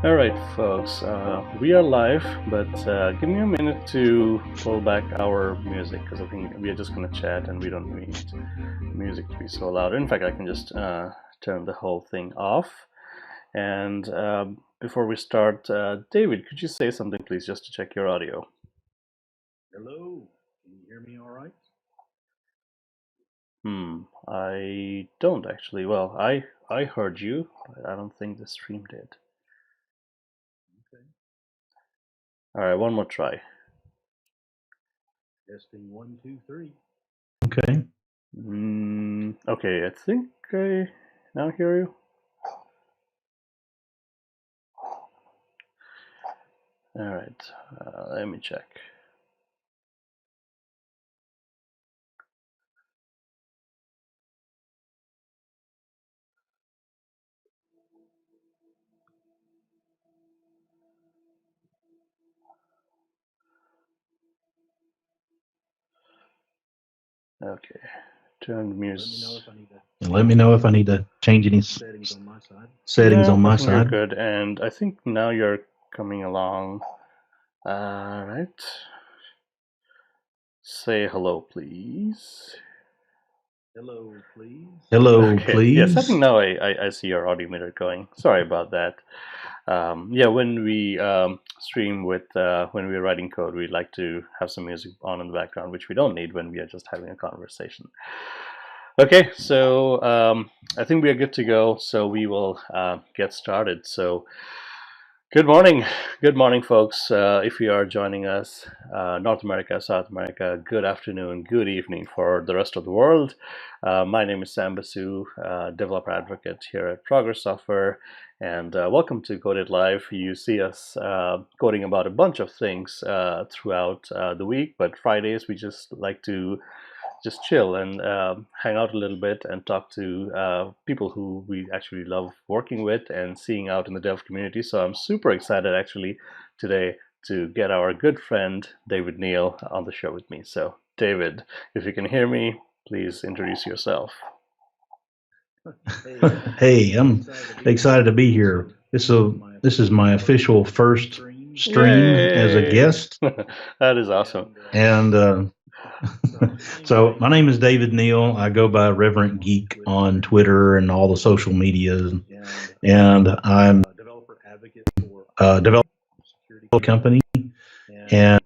All right, folks, we are live, but give me a minute to pull back our music because I think we are just going to chat and we don't need music to be so loud. In fact, I can just turn the whole thing off. And before we start, David, could you say something, please, just to check your audio? Hello, can you hear me all right? I don't actually. Well, I heard you, but I don't think the stream did. Okay. All right, one more try. Testing 1, 2, 3. Okay. Okay, I think I now hear you. All right, let me check. Okay, turn music. Let me know if I need to change any Settings on my side. settings on my I think you're side. good, and I think now you're coming along. All right. Say hello, please. Hello, please. Hello, Okay. please. Yes, I think now I see your audio meter going. Sorry about that. Yeah, when we stream with when we're writing code, we like to have some music on in the background, which we don't need when we are just having a conversation. Okay, so I think we are good to go. So we will get started. So good morning, folks. If you are joining us, North America, South America, good afternoon, good evening for the rest of the world. My name is Sam Basu, developer advocate here at Progress Software, and welcome to Code It Live. You see us coding about a bunch of things throughout the week, but Fridays we just like to just chill and hang out a little bit and talk to people who we actually love working with and seeing out in the dev community. So I'm super excited actually today to get our good friend David Neal on the show with me. So David, if you can hear me, please introduce yourself. Hey, I'm excited to be here. This is my official first stream as a guest. That is awesome. And so my name is David Neal. I go by Reverend Geek on Twitter and all the social medias, and I'm a developer advocate for a developer security company. And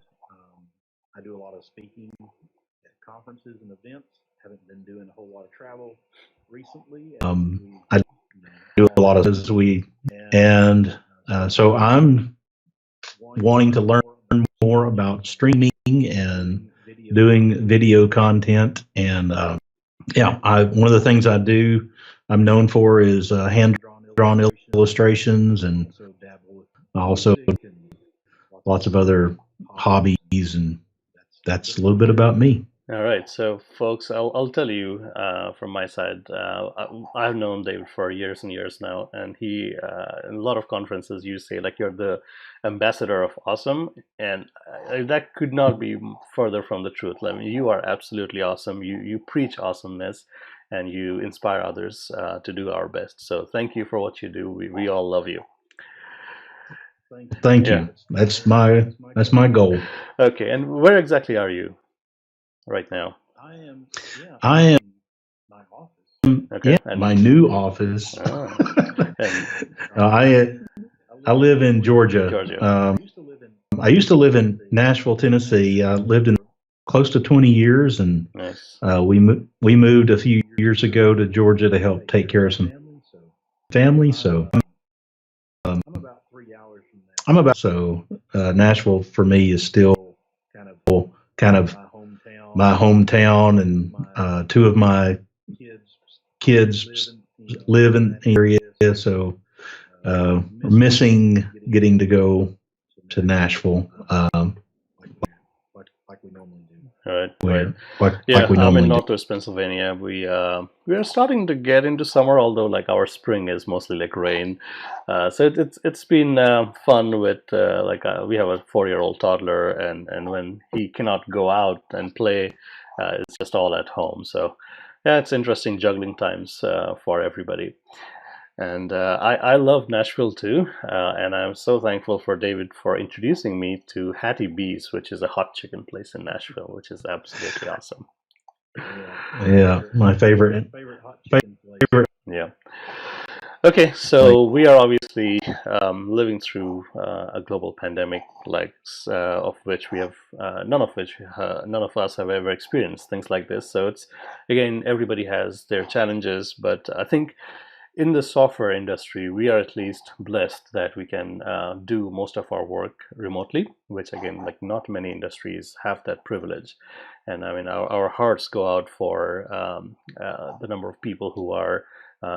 I do a lot of speaking at conferences and events. Haven't been doing a whole lot of travel recently. I do a lot of this week, and so I'm wanting to learn more about streaming and doing video content. And one of the things I'm known for is hand-drawn illustrations, and also lots of other hobbies, and that's a little bit about me. All right, so folks, I'll tell you from my side. I've known David for years and years now, and he in a lot of conferences you say like you're the ambassador of awesome, and that could not be further from the truth. I mean, you are absolutely awesome. You preach awesomeness, and you inspire others to do our best. So thank you for what you do. We all love you. Thank you. That's my goal. Okay, and where exactly are you right now? I am my office. My new office. I live in Georgia. I used to live in Nashville, Tennessee. I lived in close to 20 years, and nice. We moved a few years ago to Georgia to help take care of some family. So I'm about 3 hours from that. Nashville for me is still kind of my hometown, and two of my kids live in the area, so missing getting to go to Nashville. Like we normally do. Right. Like we I'm in normally do. Northwest Pennsylvania. We are starting to get into summer, although like our spring is mostly like rain. So it's been fun with we have a 4-year-old toddler, and when he cannot go out and play, it's just all at home. So yeah, it's interesting juggling times for everybody. And I love Nashville too, and I'm so thankful for David for introducing me to Hattie B's, which is a hot chicken place in Nashville, which is absolutely awesome. Yeah, my favorite. hot chicken place. Yeah. Okay, so we are obviously living through a global pandemic, of which we have none of us have ever experienced things like this. So it's again, everybody has their challenges, but I think in the software industry, we are at least blessed that we can do most of our work remotely, which again, like not many industries have that privilege. And I mean, our hearts go out for the number of people who are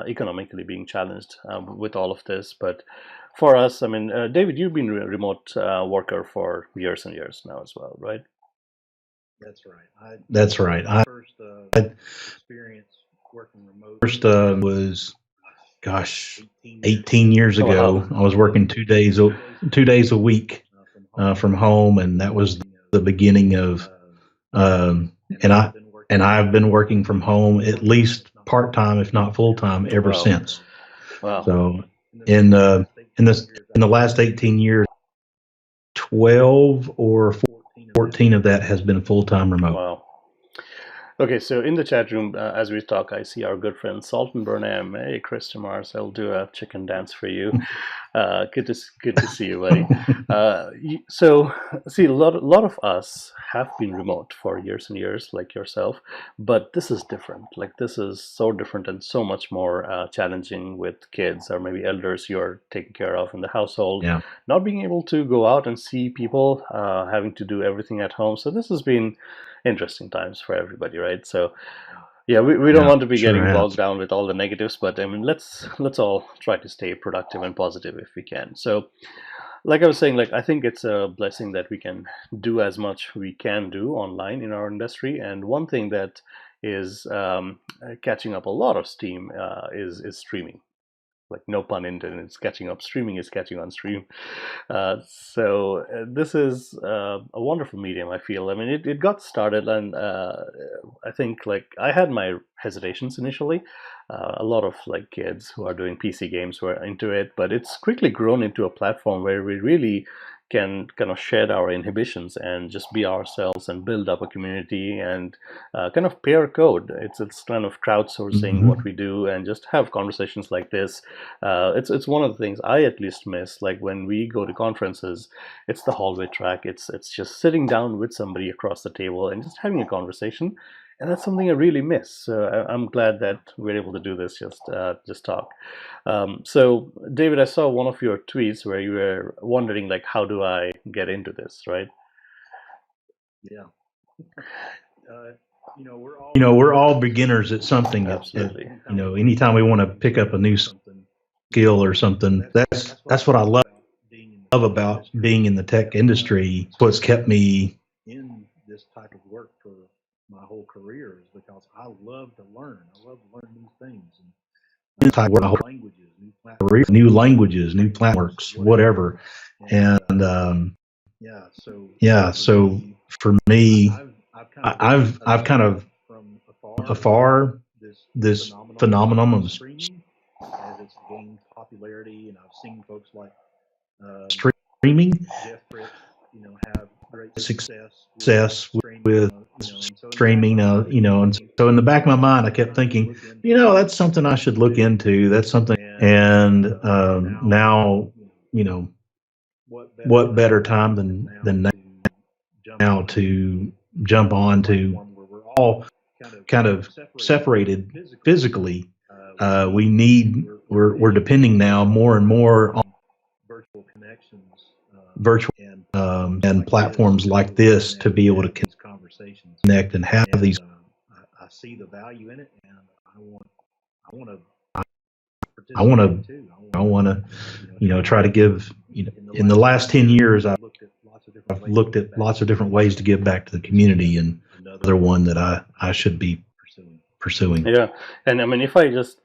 economically being challenged with all of this. But for us, I mean, David, you've been a remote worker for years and years now as well, right? That's right. That's right. I First experience working remote first was, gosh, 18 18 years Oh, ago. wow. I was working 2 days a week from home, and that was the beginning of. And I've been working from home at least part time, if not full time, ever Wow. since. Wow. So in the last 18 years, 12 or 14 of that has been full time remote. Wow. Okay, so in the chat room, as we talk, I see our good friend Sultan Burnham. Hey, Chris Mars, I'll do a chicken dance for you. Good to see you, buddy. So, see, a lot of us have been remote for years and years, like yourself, but this is different. Like this is so different and so much more challenging with kids or maybe elders you're taking care of in the household. Yeah. Not being able to go out and see people, having to do everything at home. So this has been interesting times for everybody, right? So yeah, we don't Yeah, want to be sure getting has. bogged down with all the negatives, but I mean let's all try to stay productive and positive if we can. So like I was saying, like I think it's a blessing that we can do as much we can do online in our industry. And one thing that is catching up a lot of steam is streaming. Like no pun intended, it's catching up. Streaming is catching on stream. So this is a wonderful medium, I feel. I mean, it got started, and I think like I had my hesitations initially. A lot of like kids who are doing PC games were into it, but it's quickly grown into a platform where we really can kind of shed our inhibitions and just be ourselves and build up a community and kind of pair code. It's kind of crowdsourcing what we do and just have conversations like this. It's one of the things I at least miss. Like when we go to conferences, it's the hallway track. It's just sitting down with somebody across the table and just having a conversation. And that's something I really miss. So I'm glad that we're able to do this. Just talk. So David, I saw one of your tweets where you were wondering like, how do I get into this, right? Yeah. We're all beginners at something. Absolutely. Anytime we want to pick up a new skill or something, that's what I love about being in the tech industry. It's what's kept me in this type of work for my whole career is because I love to learn. I love to learn new things and type of work, languages, new platforms, new languages, new platforms, whatever. And so for me, I've kind of from afar this phenomenon of streaming as it's gained popularity, and I've seen folks like streaming Jeff Fritz, have great success with streaming, and so in the back of my mind, I kept thinking, that's something I should look into. That's something, and now, what better time than now to jump on to all kind of separated physically. We're depending now more and more on virtual connections, virtual and platforms like this to be able to connect and have these. I see the value in it, and I want to I want to, try to give. In the last 10 years, I've looked at lots of different ways to give back to the community, and another one that I should be pursuing. Yeah, and I mean, if I just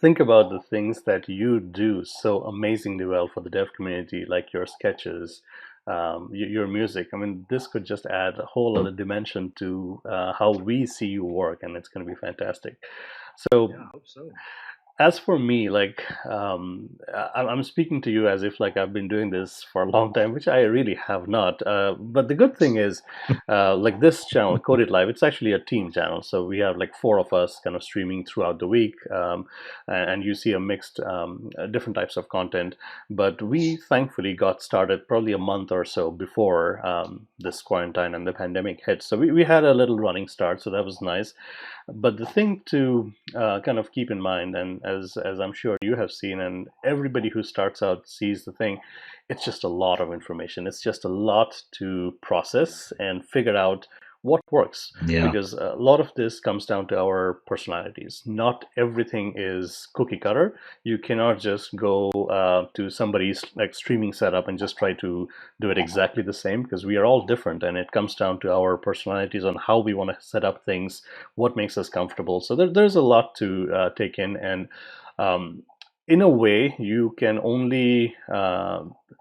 think about the things that you do so amazingly well for the dev community, like your sketches, your music, I mean, this could just add a whole other dimension to how we see you work, and it's going to be fantastic. So, I hope so. As for me, like I'm speaking to you as if like I've been doing this for a long time, which I really have not. But the good thing is, like this channel, Coded Live, it's actually a team channel. So we have like four of us kind of streaming throughout the week, and you see a mixed, different types of content. But we thankfully got started probably a month or so before this quarantine and the pandemic hit. So we had a little running start, so that was nice. But the thing to kind of keep in mind, and as I'm sure you have seen, and everybody who starts out sees the thing, it's just a lot of information. It's just a lot to process and figure out what works, Yeah. because a lot of this comes down to our personalities. Not everything is cookie cutter. You cannot just go to somebody's like streaming setup and just try to do it exactly the same, because we are all different, and it comes down to our personalities on how we want to set up things, what makes us comfortable. So there's a lot to take in, and um, in a way, you can only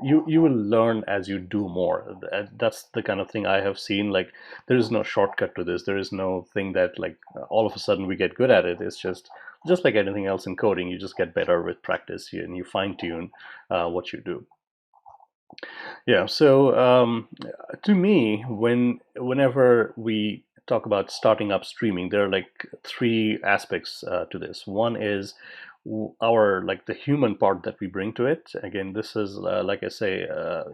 you will learn as you do more. That's the kind of thing I have seen. Like there is no shortcut to this. There is no thing that like all of a sudden we get good at it. It's just like anything else in coding. You just get better with practice, and you fine tune what you do. Yeah. So to me, whenever we talk about starting up streaming, there are like three aspects to this. One is our like the human part that we bring to it. Again, this is like I say,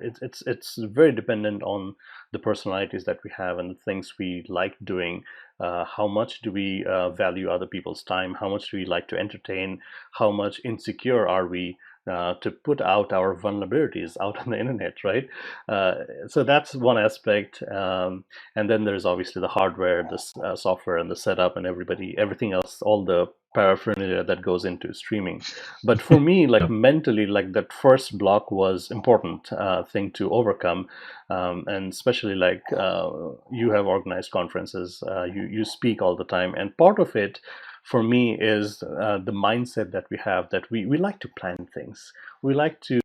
it's very dependent on the personalities that we have and the things we like doing. How much do we value other people's time? How much do we like to entertain? How much insecure are we to put out our vulnerabilities out on the internet, right? So that's one aspect, and then there's obviously the hardware, the software, and the setup, and everything else, all the paraphernalia that goes into streaming. But for me, like mentally, like that first block was important thing to overcome, and especially like you have organized conferences, you speak all the time, and part of it for me is the mindset that we have, that we like to plan things. We like to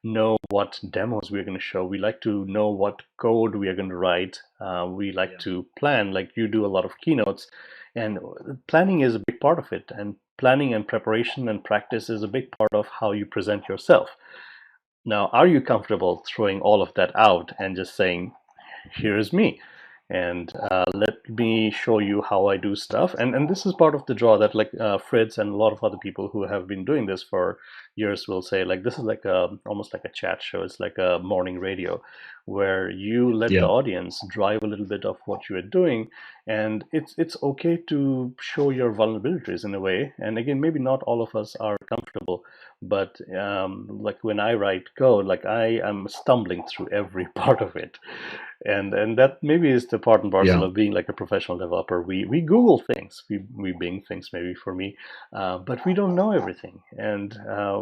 know what demos we're going to show. We like to know what code we are going to write. We like Yeah. to plan, like you do a lot of keynotes, and planning is a big part of it. And planning and preparation and practice is a big part of how you present yourself. Now, are you comfortable throwing all of that out and just saying, here's me, and let me show you how I do stuff? And this is part of the draw that like Fritz and a lot of other people who have been doing this for years will say, like this is like almost like a chat show. It's like a morning radio where you let the Yeah. audience drive a little bit of what you are doing, and it's okay to show your vulnerabilities in a way. And again, maybe not all of us are comfortable, but like when I write code, like I am stumbling through every part of it, and that maybe is the part and parcel Yeah. of being like a professional developer. We Google things, we Bing things, maybe for me, but we don't know everything, and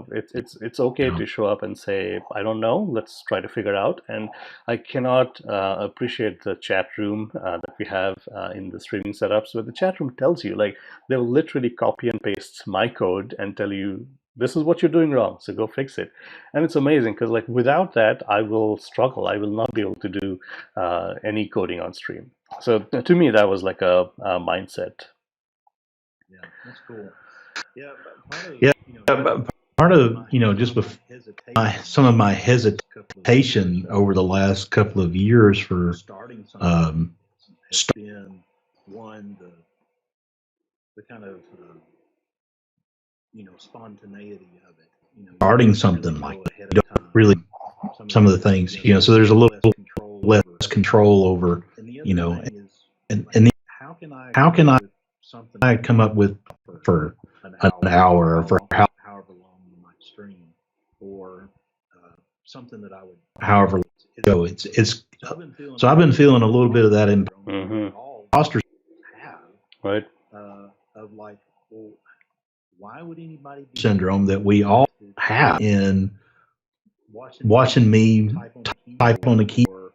it's okay Yeah. to show up and say, I don't know, let's try to figure out. And I cannot appreciate the chat room that we have in the streaming setups, where the chat room tells you, like they'll literally copy and paste my code and tell you, this is what you're doing wrong, so go fix it. And it's amazing, because like without that, I will struggle. I will not be able to do any coding on stream. So to me, that was like a mindset. Yeah, that's cool. Yeah, but part of Yeah. you know But part of, just some of with my hesitation some of my couple of years hesitation ago, over the last couple of years for starting something um, has been one, the kind of spontaneity of it. You starting don't really something like know that. ahead You of don't time really some of the things. so there's a less little control less over. control over, And the other thing is, and like, and how can I how come can up with something I come up with for an an hour, or or for however long you might stream, or something that I would however it's, go? It's so I've been feeling a little bit of that Mm-hmm. imposter have Right. of like, well, why would anybody be syndrome that we all have in watching me type on the or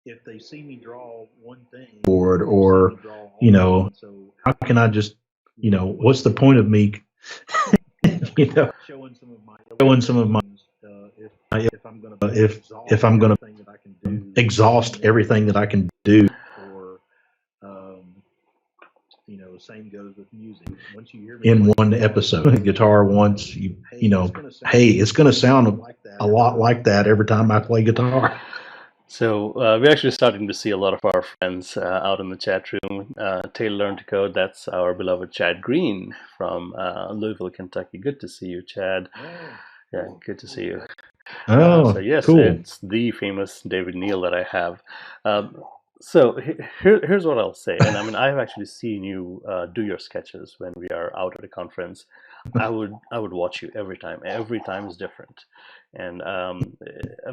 if they see me draw one thing keyboard, or or so how can I just what's the point of me showing some of my showing some of my if I'm going to if I'm going to everything that I can do exhaust everything that I can do. or um, Same goes with music. Once you hear me in play one guitar, episode. Guitar once, hey, it's going to sound a lot like that every time I play guitar. So we're actually starting to see a lot of our friends out in the chat room. Taylor Learn to Code, that's our beloved Chad Green from Louisville, Kentucky. Good to see you, Chad. Yeah, good to see you. Oh, So yes, cool. it's the famous David Neal that I have. So here's what I'll say, and I mean I've actually seen you do your sketches when we are out at a conference. I would watch you every time. Every time is different, and I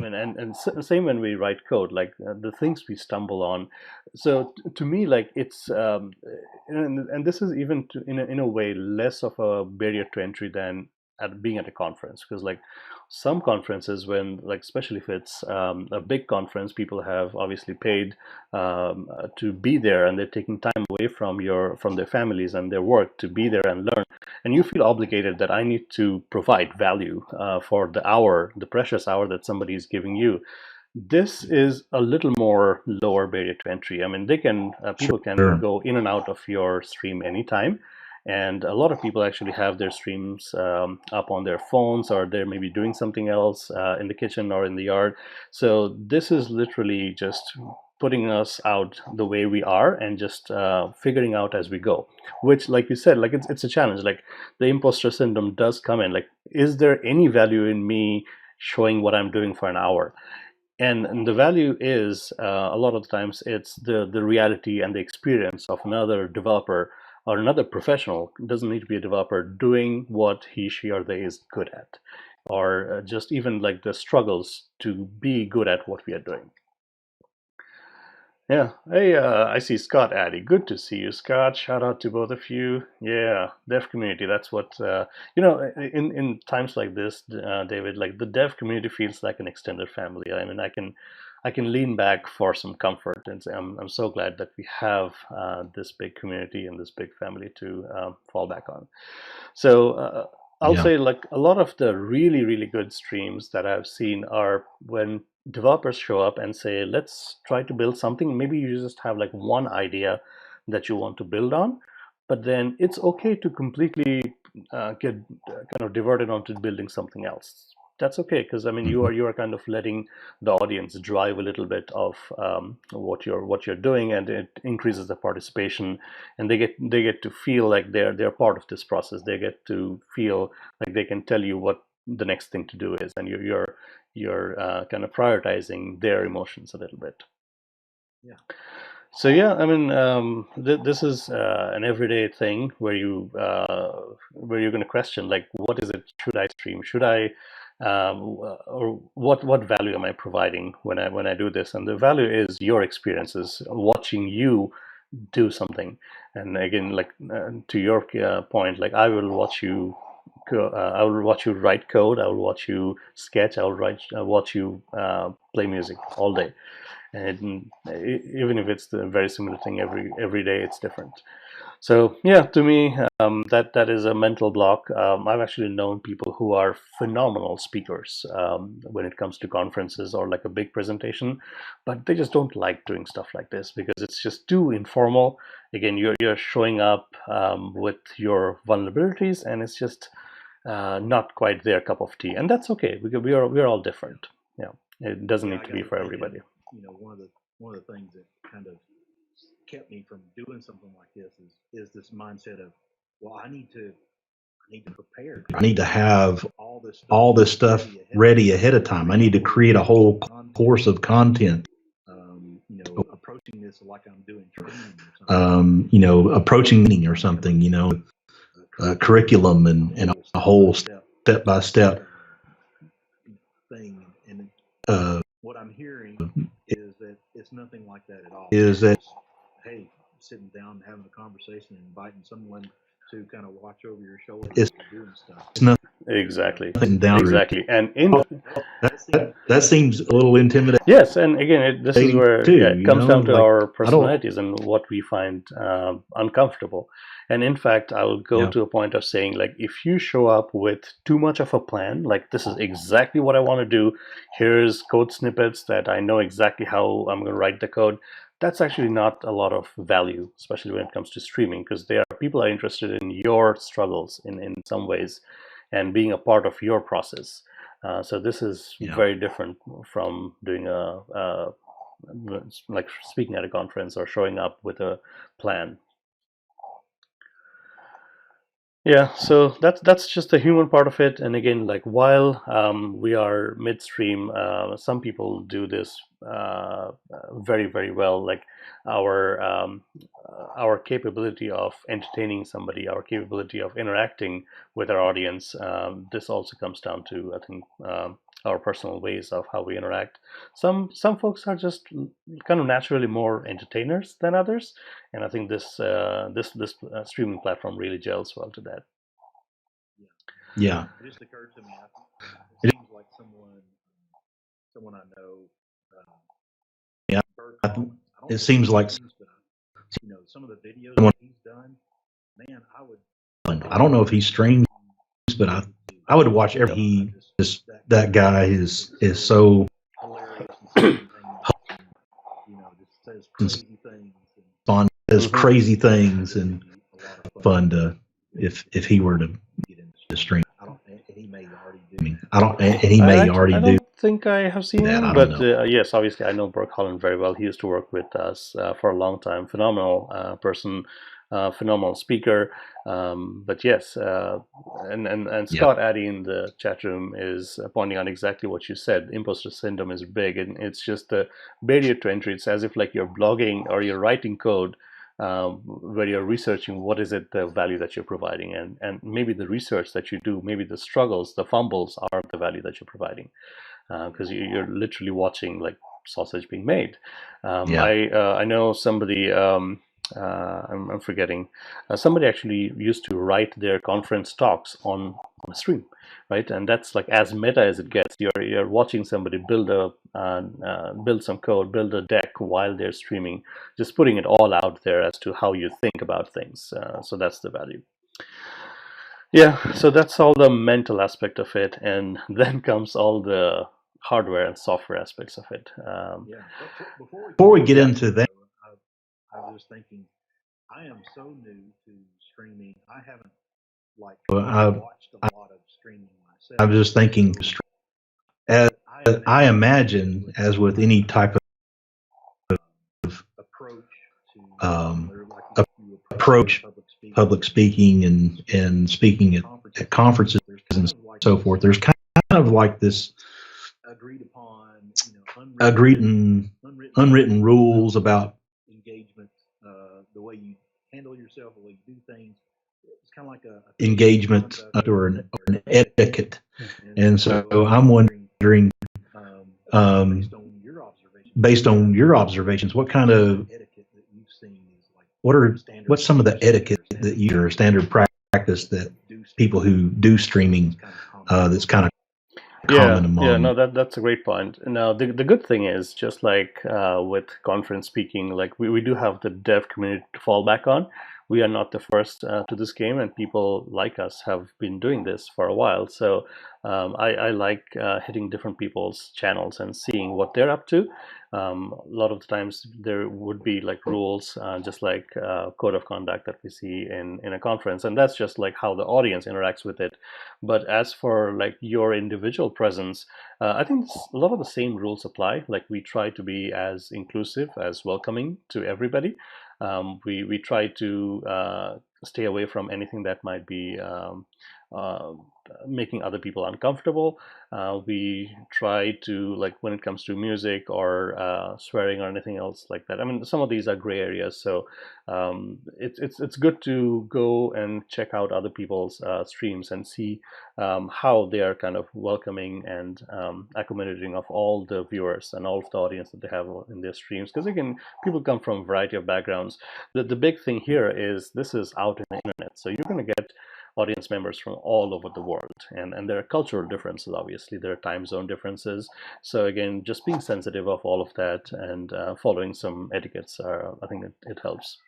mean same when we write code, like the things we stumble on. So to me, like it's and this is even in a way less of a barrier to entry than at being at a conference, because like some conferences, when like especially if it's a big conference, people have obviously paid to be there, and they're taking time away from their families and their work to be there and learn, and you feel obligated that I need to provide value for the precious hour that somebody is giving you. This is a little more lower barrier to entry. I mean, people can Sure. go in and out of your stream anytime, and a lot of people actually have their streams up on their phones, or they're maybe doing something else in the kitchen or in the yard. So this is literally just putting us out the way we are and just figuring out as we go, which, like you said, like it's a challenge. Like the imposter syndrome does come in. Like, is there any value in me showing what I'm doing for an hour? And the value is a lot of the times it's the reality and the experience of another developer or another professional. It doesn't need to be a developer doing what he, she, or they is good at, or just even like the struggles to be good at what we are doing. Yeah. Hey, I see Scott Addy. Good to see you, Scott. Shout out to both of you. Yeah, dev community. That's what in times like this, David. Like the dev community feels like an extended family. I mean, I can lean back for some comfort, and say I'm so glad that we have this big community and this big family to fall back on. So I'll say like a lot of the really, really good streams that I've seen are when developers show up and say, let's try to build something. Maybe you just have like one idea that you want to build on, but then it's okay to completely get kind of diverted onto building something else. That's okay, because I mean you are kind of letting the audience drive a little bit of what you're doing, and it increases the participation, and they get to feel like they're part of this process. They get to feel like they can tell you what the next thing to do is, and you're kind of prioritizing their emotions a little bit. Yeah. So yeah, I mean, this is an everyday thing where you're going to question, like, what is it? Should I stream? Should I, or what value am I providing when I do this? And the value is your experiences, watching you do something. And again, like to your point, like I will watch you. I will watch you write code. I will watch you sketch. I will watch you play music all day. And even if it's the very similar thing every day, it's different. So yeah, to me, that is a mental block. I've actually known people who are phenomenal speakers when it comes to conferences or like a big presentation, but they just don't like doing stuff like this because it's just too informal. Again, you're showing up with your vulnerabilities, and it's just not quite their cup of tea, and that's okay because we're all different. Yeah, it doesn't need to be for everybody. One of the things that kind of kept me from doing something like this is this mindset of, well, I need to prepare. I need to have all this stuff ready ahead of time. I need to create a whole course of content. Approaching this like I'm doing training, approaching or something, curriculum and a whole step-by-step thing. And what I'm hearing is that it's nothing like that at all. Is that, hey, sitting down, having a conversation, and inviting someone to kind of watch over your shoulder it's doing stuff. it's nothing Exactly. down. Exactly. And that seems a little intimidating. Yes, and again, this is where too, it comes down to like, our personalities and what we find uncomfortable. And in fact, I will go to a point of saying, like, if you show up with too much of a plan, like this is exactly what I want to do, here's code snippets that I know exactly how I'm going to write the code, that's actually not a lot of value, especially when it comes to streaming, because people are interested in your struggles in some ways and being a part of your process. So this is very different from doing like speaking at a conference or showing up with a plan. Yeah, so that's just the human part of it. And again, like while we are midstream, some people do this very, very well. Like our our capability of entertaining somebody, our capability of interacting with our audience. This also comes down to, I think, our personal ways of how we interact. Some folks are just kind of naturally more entertainers than others, and I think this streaming platform really gels well to that. Yeah. It just occurred to me. It seems like someone I know. Yeah. It seems like some of the videos that he's done. Man, I don't know if he streams, but I would watch every. That guy is so hilarious. Just says crazy things. Fun, says crazy things, and fun to if he were to get into the stream. He may already do. I don't think I have seen him, but yes, obviously I know Brooke Holland very well. He used to work with us for a long time. Phenomenal person, phenomenal speaker. But yes, and Scott Addy in the chat room is pointing out exactly what you said. Impostor syndrome is big, and it's just the barrier to entry. It's as if like you're blogging or you're writing code. Where you're researching what is it the value that you're providing, and maybe the research that you do, maybe the struggles, the fumbles are the value that you're providing, because you're literally watching like sausage being made. I know somebody, I'm forgetting, somebody actually used to write their conference talks on a stream, right? And that's like as meta as it gets. You're watching somebody build some code, build a deck while they're streaming, just putting it all out there as to how you think about things. So that's the value. Yeah, so that's all the mental aspect of it, and then comes all the hardware and software aspects of it. Before we get into that, I was just thinking, I am so new to streaming. I haven't watched a lot of streaming myself. I was just thinking, as I imagine, as with any type of approach, public speaking and speaking at conferences and so forth, there's kind of like this agreed upon, unwritten rules about engagement, the way you handle yourself, the way you do things. It's kind of like a engagement or an etiquette. And so I'm wondering, based on your observations, what kind of etiquette that you've seen is like what's some of the etiquette that your standard practice that people who do streaming that's kind of common among? Yeah, no, that's a great point. Now, the good thing is, just like with conference speaking, like we do have the dev community to fall back on. We are not the first to this game, and people like us have been doing this for a while. So I like hitting different people's channels and seeing what they're up to. A lot of the times there would be like rules, just like code of conduct that we see in a conference, and that's just like how the audience interacts with it. But as for like your individual presence, I think a lot of the same rules apply. Like we try to be as inclusive, as welcoming to everybody. We try to stay away from anything that might be making other people uncomfortable. We try to, like when it comes to music or swearing or anything else like that. I mean, some of these are gray areas, so it's good to go and check out other people's streams and see how they are kind of welcoming and accommodating of all the viewers and all of the audience that they have in their streams. Because again, people come from a variety of backgrounds. The big thing here is this is out in the internet, so you're going to get audience members from all over the world, and there are cultural differences. Obviously there are time zone differences, so again, just being sensitive of all of that and following some etiquettes, I think it helps.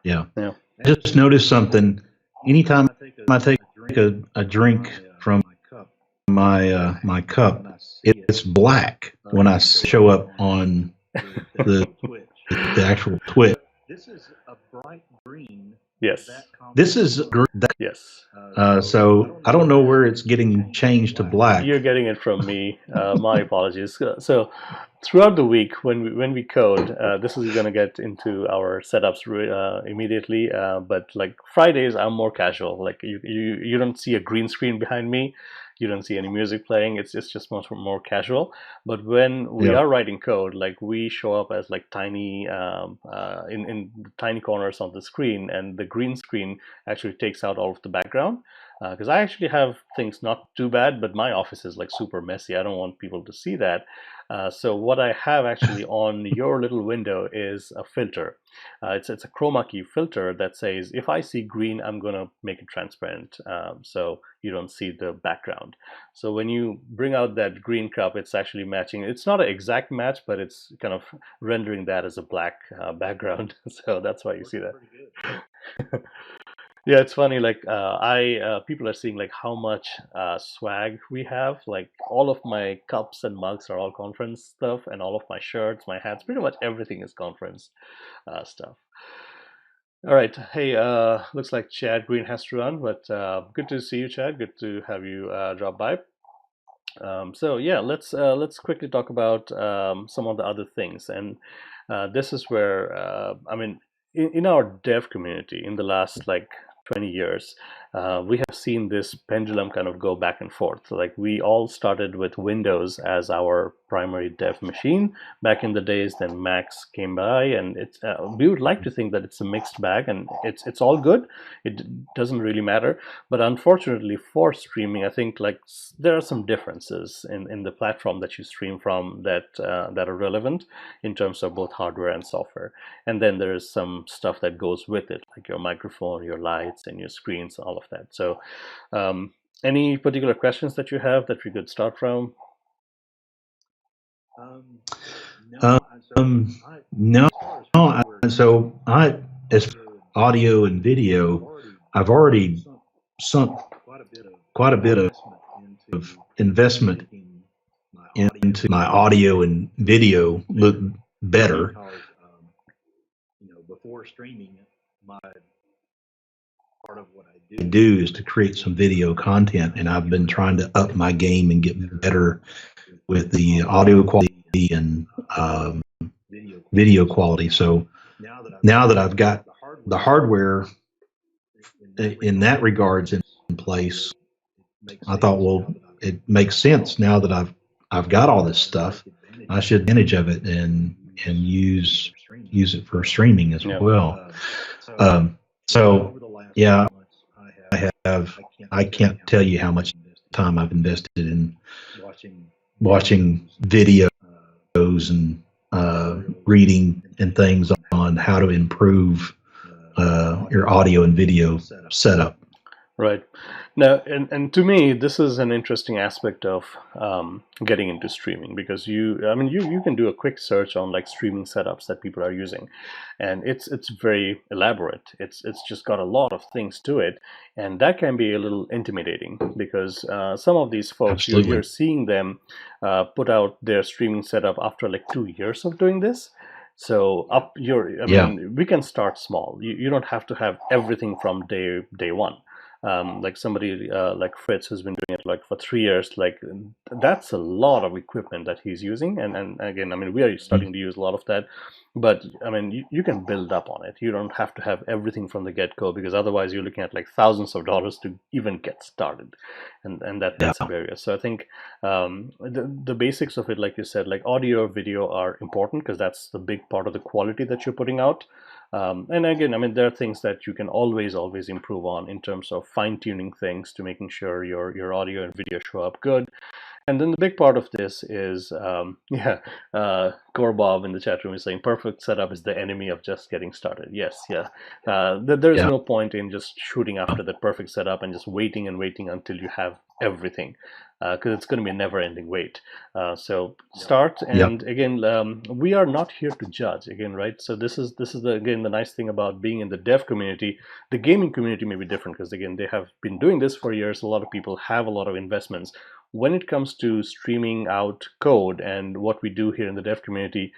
Yeah. I just noticed something. Anytime I take a drink from my cup, it's black when I show up on the actual twitch. This is a bright green. Yes. This is Yes. so I don't know where it's getting changed to black. You're getting it from me. My apologies. So throughout the week, when we code, this is going to get into our setups immediately. But like Fridays, I'm more casual. Like you don't see a green screen behind me. You don't see any music playing. It's just much more casual. But when we are writing code, like we show up as like tiny in tiny corners on the screen, and the green screen actually takes out all of the background. Because I actually have things not too bad, but my office is like super messy. I don't want people to see that. So what I have actually on your little window is a filter. It's a Chroma Key filter that says if I see green, I'm gonna make it transparent, so you don't see the background. So when you bring out that green cup, it's actually matching. It's not an exact match, but it's kind of rendering that as a black background. So that's why you see that. Yeah, it's funny. Like people are seeing like how much swag we have. Like all of my cups and mugs are all conference stuff, and all of my shirts, my hats, pretty much everything is conference stuff. All right. Hey, looks like Chad Green has to run, but good to see you, Chad. Good to have you drop by. So yeah, let's quickly talk about some of the other things, and this is where I mean, in our dev community, in the last like 20 years, we have seen this pendulum kind of go back and forth. So, like we all started with Windows as our primary dev machine back in the days. Then Macs came by, and it's we would like to think that it's a mixed bag, and it's all good. It doesn't really matter. But unfortunately for streaming, I think like there are some differences in the platform that you stream from that that are relevant in terms of both hardware and software. And then there's some stuff that goes with it, like your microphone, your lights, and your screens, all of that. So any particular questions that you have that we could start from? No. So as audio and video, I've already sunk quite a bit of investment into my audio and video look better. Before streaming, my part of what I do is to create some video content, and I've been trying to up my game and get better with the audio quality and video quality. So now that I've got the hardware in that regards in place, I thought, well, it makes sense now that I've got all this stuff. I should take advantage of it and use it for streaming as well. So yeah, I can't tell you how much time I've invested in watching videos and reading and things on how to improve your audio and video setup. Right. Now, and to me, this is an interesting aspect of getting into streaming, because you can do a quick search on like streaming setups that people are using, and it's very elaborate. It's just got a lot of things to it, and that can be a little intimidating, because some of these folks, you're seeing them put out their streaming setup after like 2 years of doing this. So mean, we can start small. You don't have to have everything from day one. Like somebody like Fritz, who's been doing it like for 3 years, like that's a lot of equipment that he's using. And again, I mean, we are starting to use a lot of that, but I mean, you can build up on it. You don't have to have everything from the get-go, because otherwise you're looking at like thousands of dollars to even get started, and that's a barrier. So I think the basics of it, like you said, like audio or video are important, because that's the big part of the quality that you're putting out. And again, I mean, there are things that you can always improve on in terms of fine-tuning things to making sure your audio and video show up good. And then the big part of this is, Core Bob in the chat room is saying perfect setup is the enemy of just getting started. Yes, yeah. There's no point in just shooting after that perfect setup and just waiting until you have everything, because it's going to be a never-ending wait. So start, and again, we are not here to judge. Again, right? So this is again the nice thing about being in the dev community. The gaming community may be different, because again, they have been doing this for years. A lot of people have a lot of investments. When it comes to streaming out code and what we do here in the dev community,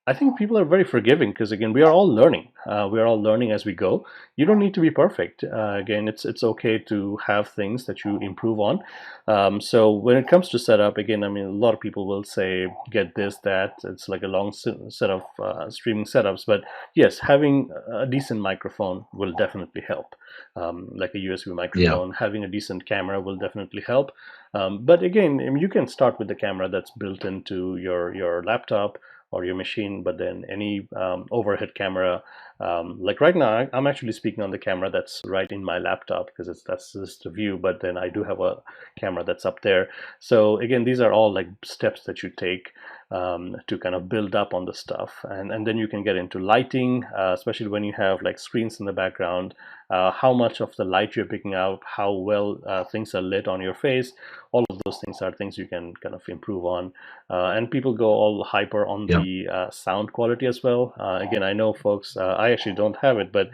I think people are very forgiving because again, we are all learning. We are all learning as we go. You don't need to be perfect. Again, it's okay to have things that you improve on. So when it comes to setup, again, I mean, a lot of people will say get this, that. It's like a long set of streaming setups. But yes, having a decent microphone will definitely help. Like a USB microphone, having a decent camera will definitely help. But again, I mean, you can start with the camera that's built into your laptop or your machine, but then any overhead camera, like right now I'm actually speaking on the camera that's right in my laptop because that's just the view, but then I do have a camera that's up there. So again, these are all like steps that you take to kind of build up on the stuff, and then you can get into lighting, especially when you have like screens in the background, how much of the light you're picking out, how well things are lit on your face. All of those things are things you can kind of improve on. And people go all hyper on the sound quality as well. Again, I know folks, I actually don't have it, but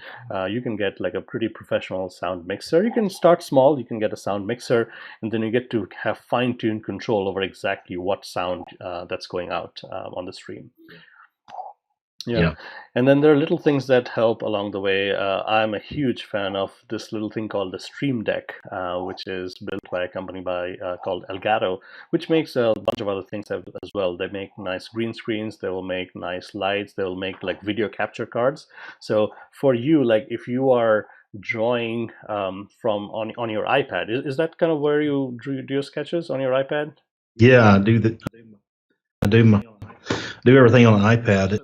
you can get like a pretty professional sound mixer. You can start small, you can get a sound mixer, and then you get to have fine-tuned control over exactly what sound that's going out on the stream. Yeah. And then there are little things that help along the way. I'm a huge fan of this little thing called the Stream Deck, which is built by a company called Elgato, which makes a bunch of other things as well. They make nice green screens. They will make nice lights. They will make like video capture cards. So for you, like if you are drawing from on your iPad, is that kind of where you do your sketches on your iPad? Yeah, I do everything on an iPad,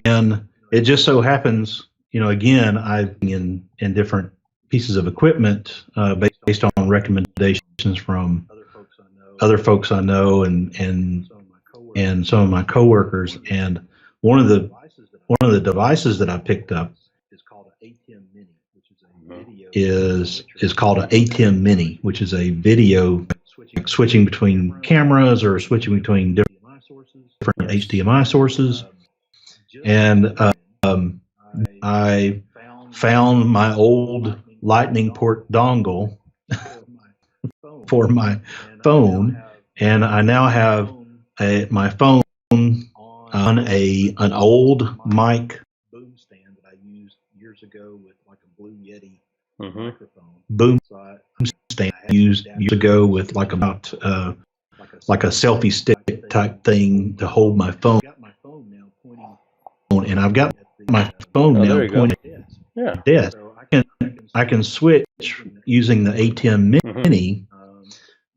and it just so happens, again, I've been in different pieces of equipment based on recommendations from other folks I know and some of my coworkers. And one of the devices that I picked up is called an ATEM Mini, which is a video switching between cameras or switching between different HDMI sources. And I found my old Lightning port dongle for my phone, and I now have my phone on an old mic boom stand that I used years ago with like a Blue Yeti microphone. Boom stand used years ago with like a selfie stick type thing to hold my phone. And I've got my phone now pointed at the desk. I can switch using the ATEM Mini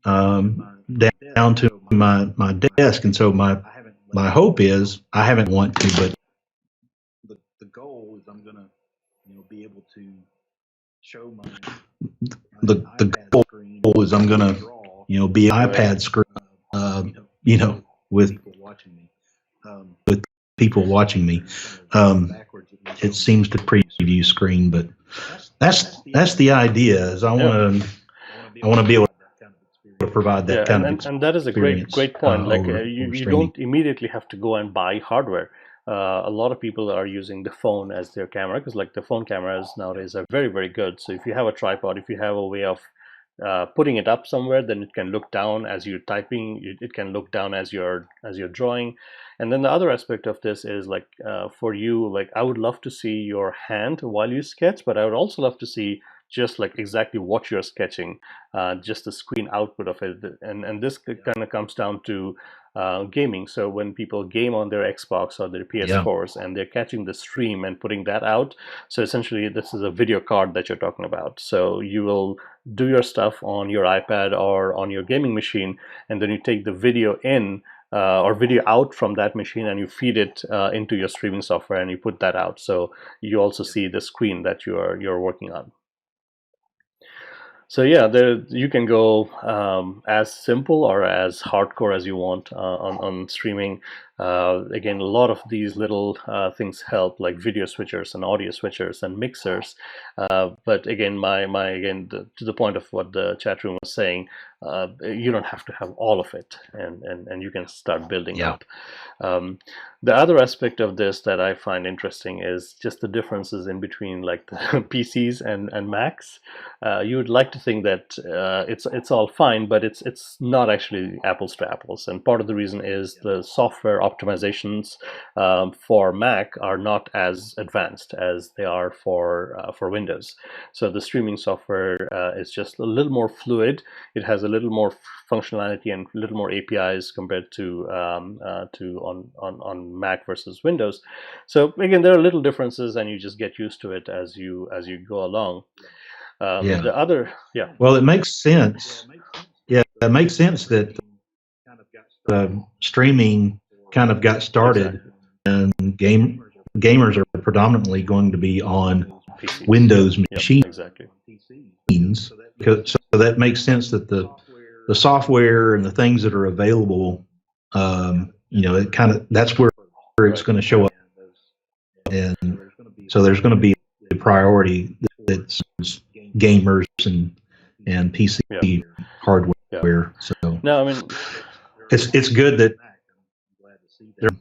down to my desk, and so my hope is, I haven't want to, but the goal is I'm gonna be able to show my the goal is I'm gonna be an iPad screen with people watching me. It seems to preview screen, but that's the idea. Is I want to be able to provide that kind of experience. And that is a great point. Like you don't immediately have to go and buy hardware. A lot of people are using the phone as their camera because like the phone cameras nowadays are very, very good. So if you have a tripod, if you have a way of putting it up somewhere, then it can look down as you're typing. It can look down as you're drawing. And then the other aspect of this is like for you, like I would love to see your hand while you sketch, but I would also love to see just like exactly what you're sketching, just the screen output of it. And this kind of comes down to gaming. So when people game on their Xbox or their PS4s and they're catching the stream and putting that out, so essentially this is a video card that you're talking about. So you will do your stuff on your iPad or on your gaming machine, and then you take the video in or video out from that machine and you feed it into your streaming software and you put that out. So you also see the screen that you're working on. So yeah, you can go as simple or as hardcore as you want on streaming. Again, a lot of these little things help, like video switchers and audio switchers and mixers. But again, to the point of what the chat room was saying, you don't have to have all of it, and you can start building up. The other aspect of this that I find interesting is just the differences in between like the PCs and Macs. You would like to think that it's all fine, but it's not actually apples to apples. And part of the reason is the software optimizations for Mac are not as advanced as they are for Windows. So the streaming software is just a little more fluid. It has a little more functionality and a little more APIs compared to on Mac versus Windows. So again, there are little differences, and you just get used to it as you go along. Yeah. The other, yeah. Well, it makes sense. Yeah, it makes sense that streaming kind of got started, and gamers are predominantly going to be on PCs. Windows Yep, machines. exactly. So that makes sense that the software and the things that are available, it kind of, that's where it's going to show up. And so there's going to be a priority that's gamers and PC hardware. Yeah. So no, I mean, it's good that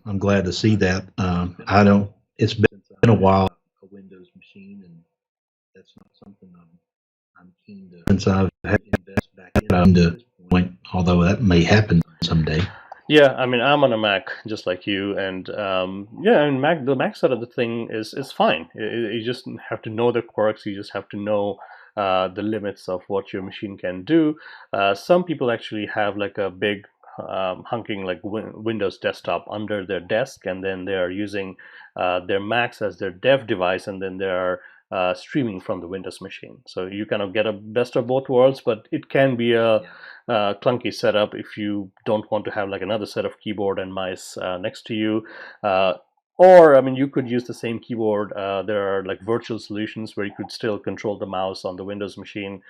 I'm glad to see that. I don't. It's been a while A Windows machine, and that's not something I'm keen to since I've had invest back in to point, although that may happen someday. Yeah, I mean, I'm on a Mac just like you, and yeah, I mean, the Mac side of the thing is fine. You just have to know the quirks. You just have to know the limits of what your machine can do. Some people actually have like a big hunking like Windows desktop under their desk, and then they are using their Macs as their dev device, and then they are streaming from the Windows machine. So you kind of get a best of both worlds, but it can be a clunky setup if you don't want to have like another set of keyboard and mice next to you. Or, I mean, you could use the same keyboard. There are like virtual solutions where you could still control the mouse on the Windows machine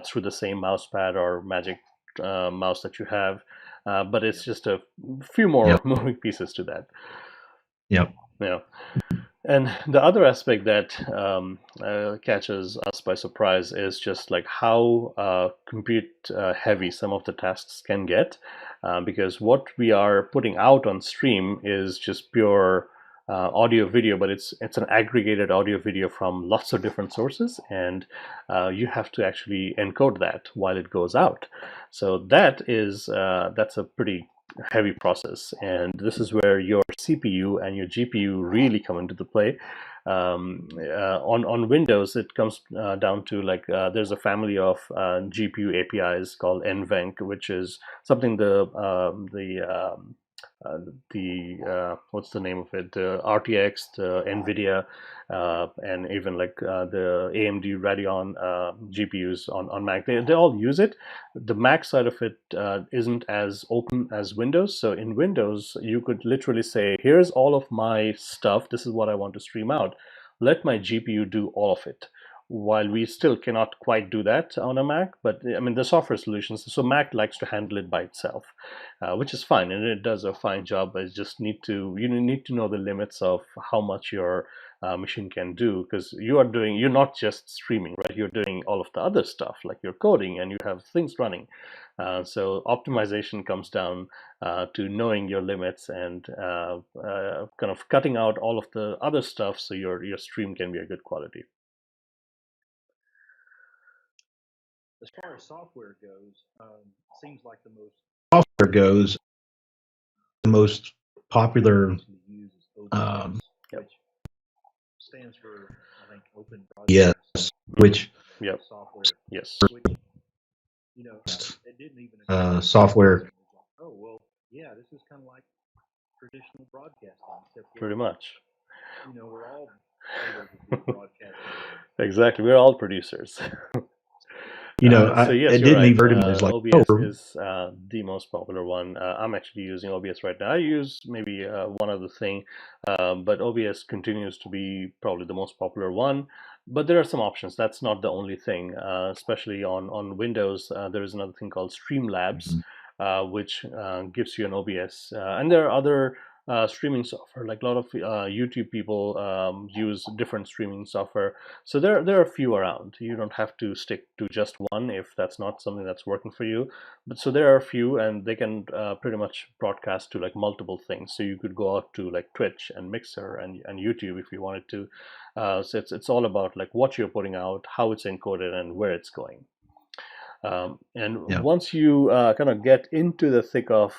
through the same mouse pad or magic mouse that you have. But it's just a few more moving pieces to that. Yep. Yeah. And the other aspect that catches us by surprise is just like how compute heavy some of the tasks can get, because what we are putting out on stream is just pure audio video, but it's an aggregated audio video from lots of different sources, and you have to actually encode that while it goes out. So that's a pretty heavy process, and this is where your CPU and your GPU really come into the play. On Windows, it comes down to like there's a family of GPU APIs called NVENC, which is something what's the name of it? The RTX, the NVIDIA, and even like the AMD Radeon GPUs on Mac. They all use it. The Mac side of it isn't as open as Windows. So in Windows, you could literally say, here's all of my stuff. This is what I want to stream out. Let my GPU do all of it. While we still cannot quite do that on a Mac, but I mean the software solutions, so Mac likes to handle it by itself, which is fine, and it does a fine job. But you need to know the limits of how much your machine can do, because you're not just streaming, right? You're doing all of the other stuff, like you're coding and you have things running. So optimization comes down to knowing your limits and kind of cutting out all of the other stuff so your stream can be a good quality. As far as software goes, seems like the most popular which stands for, I think, Open yes, which software. Yes. Which, it didn't even software. Oh well, yeah, this is kind of like traditional broadcasting. Pretty much. We're all broadcasting. Exactly, we're all producers. So yes, it didn't even hurt him. Like OBS is the most popular one. I'm actually using OBS right now. I use maybe one other thing, but OBS continues to be probably the most popular one. But there are some options. That's not the only thing. Especially on Windows, there is another thing called Streamlabs, which gives you an OBS. And there are other streaming software, like a lot of YouTube people use different streaming software. So there are a few around. You don't have to stick to just one if that's not something that's working for you. But so there are a few, and they can pretty much broadcast to like multiple things. So you could go out to like Twitch and Mixer and YouTube if you wanted to. So it's all about like what you're putting out, how it's encoded, and where it's going. And Yeah. once you kind of get into the thick of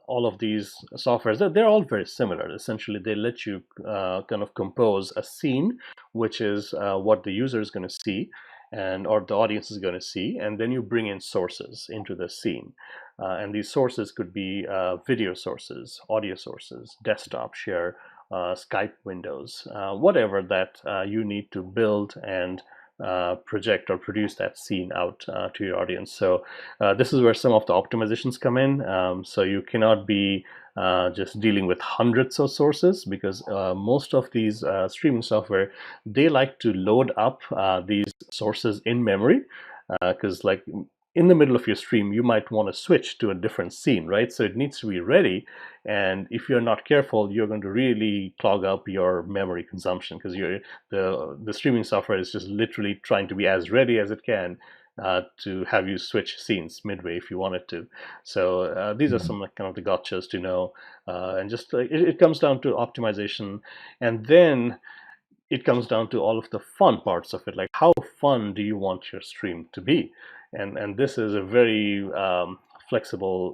all of these softwares, they're all very similar. Essentially, they let you kind of compose a scene, which is what the user is going to see, and or the audience is going to see, and then you bring in sources into the scene. And these sources could be video sources, audio sources, desktop share, Skype windows, whatever that you need to build and project or produce that scene out to your audience. So this is where some of the optimizations come in. So you cannot be just dealing with hundreds of sources, because most of these streaming software, they like to load up these sources in memory, because like in the middle of your stream, you might want to switch to a different scene, right? So it needs to be ready. And if you're not careful, you're going to really clog up your memory consumption, because the streaming software is just literally trying to be as ready as it can to have you switch scenes midway if you wanted to. So these are some kind of the gotchas to know. And just it comes down to optimization. And then it comes down to all of the fun parts of it, like how fun do you want your stream to be? And this is a very flexible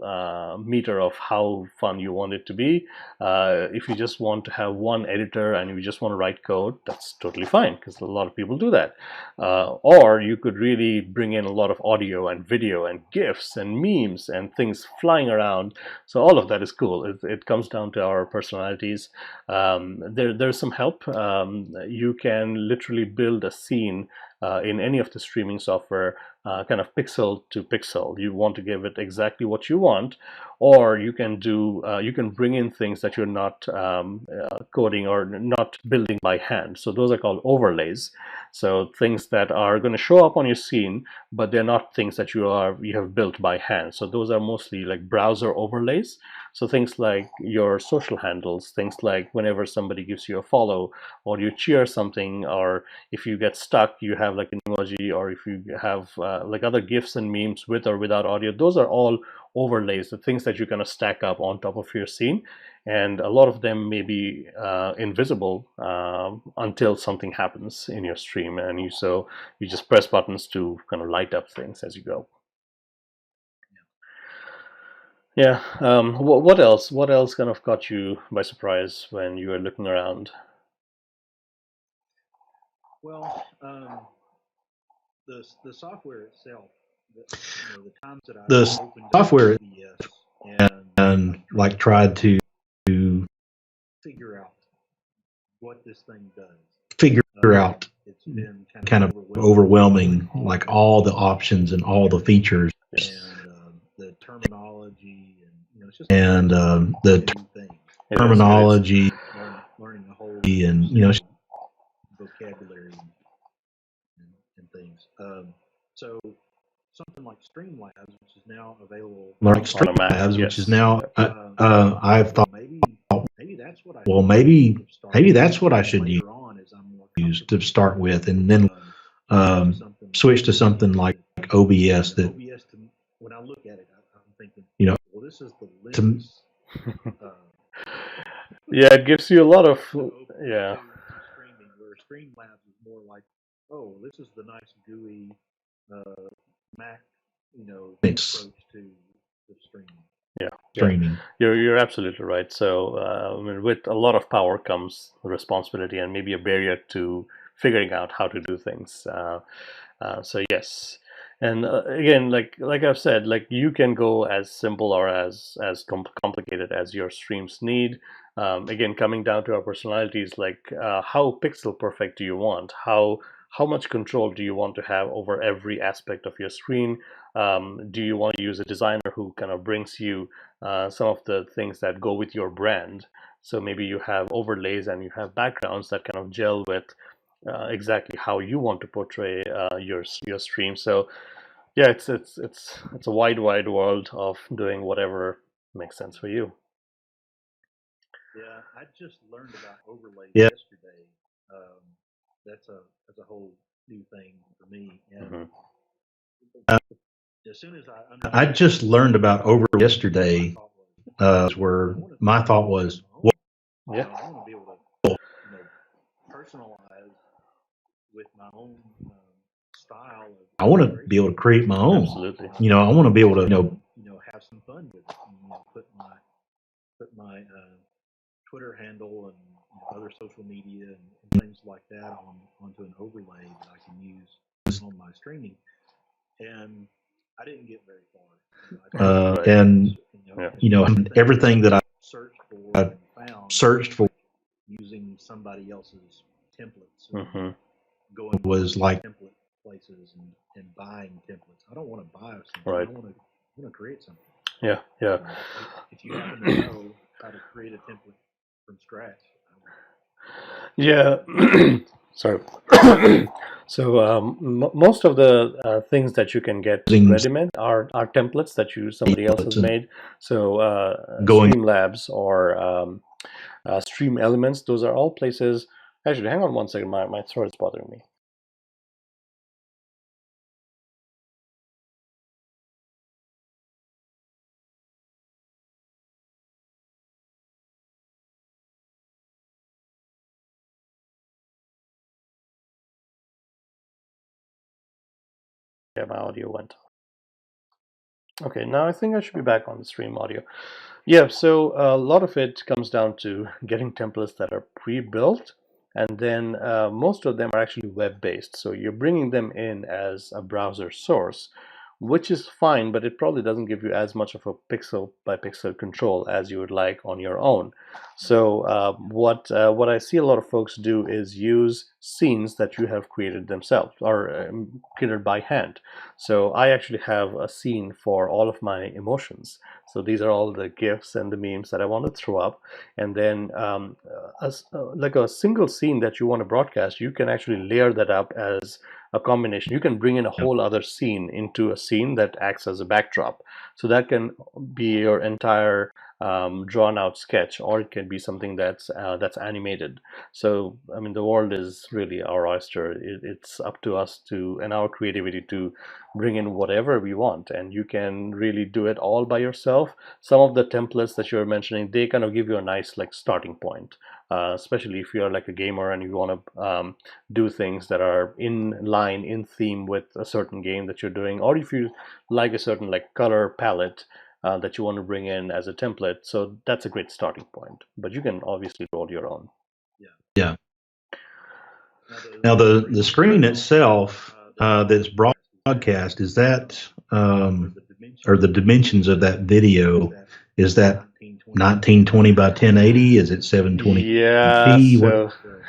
meter of how fun you want it to be. If you just want to have one editor and you just want to write code, that's totally fine, because a lot of people do that. Or you could really bring in a lot of audio and video and GIFs and memes and things flying around. So all of that is cool. It comes down to our personalities. There's some help. You can literally build a scene in any of the streaming software, kind of pixel to pixel. You want to give it exactly what you want, or you can do you can bring in things that you're not coding or not building by hand. So those are called overlays. So things that are going to show up on your scene, but they're not things that you have built by hand. So those are mostly like browser overlays. So things like your social handles, things like whenever somebody gives you a follow, or you cheer something, or if you get stuck, you have like an emoji, or if you have like other GIFs and memes with or without audio. Those are all overlays, the things that you kind of stack up on top of your scene. And a lot of them may be invisible until something happens in your stream, and you just press buttons to kind of light up things as you go. Yeah. What else? What else kind of caught you by surprise when you were looking around? Well, the software itself, the times that I've The opened up software OBS and like tried to figure out what this thing does. figure out It's been kind of overwhelming, like all the options and all the features and the terminology, and it's just and the new things. terminology Learning the whole and vocabulary and things. So something like Streamlabs, which is now available. like Streamlabs, which is now I've thought maybe that's what I maybe that's what I should use to start with, and then switch to something like OBS that OBS, when I look at it, I'm thinking, well, this is the Linux. Yeah, it gives you a lot of yeah. Streaming, where Streamlabs is more like, oh, this is the nice GUI Mac, approach to streaming. Yeah, streaming. You're absolutely right. So I mean, with a lot of power comes responsibility and maybe a barrier to figuring out how to do things. So yes, and again, like I've said, like you can go as simple or as complicated as your streams need. Again, coming down to our personalities, like how pixel perfect do you want? How much control do you want to have over every aspect of your screen? Do you want to use a designer who kind of brings you some of the things that go with your brand? So maybe you have overlays and you have backgrounds that kind of gel with exactly how you want to portray your stream. So yeah, it's a wide world of doing whatever makes sense for you. Yeah, I just learned about overlays Yeah. yesterday. That's a whole new thing for me. And as soon as I just learned about overlays yesterday, where my thought was, well, I want to be able to personalize with my own style of I want to be able to create my own. Absolutely. I want to be able to, have some fun with it. And, put my Twitter handle and other social media and things like that onto an overlay that I can use on my streaming. And I didn't get very far. and everything that I searched for using somebody else's templates. Mm-hmm. Going was like template places and buying templates. I don't want to buy something. Right. I want to create something. Yeah. If you happen to know how to create a template from scratch. Yeah. Sorry. So most of the things that you can get ready-made are templates that somebody else has made. So Streamlabs or Stream Elements, those are all places. Actually, hang on one second. My throat is bothering me. Yeah, my audio went off. Okay, now I think I should be back on the stream audio. Yeah, so a lot of it comes down to getting templates that are pre-built, and then most of them are actually web-based. So you're bringing them in as a browser source, which is fine, but it probably doesn't give you as much of a pixel-by-pixel control as you would like on your own. So what I see a lot of folks do is use scenes that you have created themselves or created by hand. So I actually have a scene for all of my emotions. So these are all the GIFs and the memes that I want to throw up. And then like a single scene that you want to broadcast, you can actually layer that up as a combination. You can bring in a whole other scene into a scene that acts as a backdrop. So that can be your entire drawn out sketch, or it can be something that's animated. So I mean, the world is really our oyster. It's up to us and our creativity to bring in whatever we want, and you can really do it all by yourself. Some of the templates that you're mentioning, they kind of give you a nice like starting point, especially if you're like a gamer and you want to do things that are in theme with a certain game that you're doing, or if you like a certain like color palette that you want to bring in as a template. So that's a great starting point, but you can obviously roll your own. Yeah. Now the screen itself that's broadcast, is that or the dimensions of that video, is that 1920 by 1080? Is it 720p? Yeah,